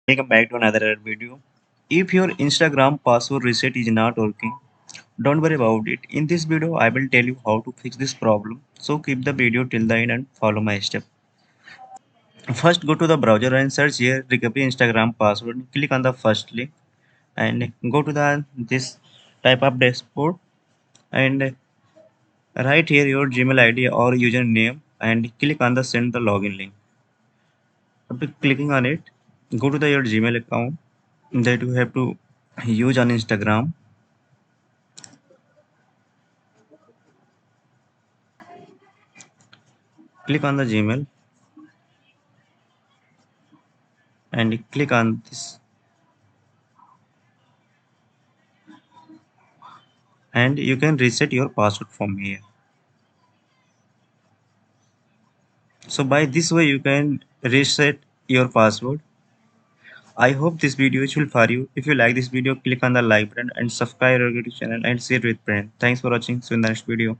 Welcome back to another video. If your Instagram password reset is not working, don't worry about it. In this video, I will tell you how to fix this problem. So keep the video till the end and follow my step. First, go to the browser and search here recovery Instagram password. Click on the first link and go to the this type of dashboard and write here your Gmail ID or username and click on the send the login link. After clicking on it, go to your Gmail account that you have to use on Instagram. Click on the Gmail and click on this, and you can reset your password from here. So by this way you can reset your password. I hope this video is useful for you. If you like this video, click on the like button and subscribe our YouTube channel and share with friends. Thanks for watching. See you in the next video.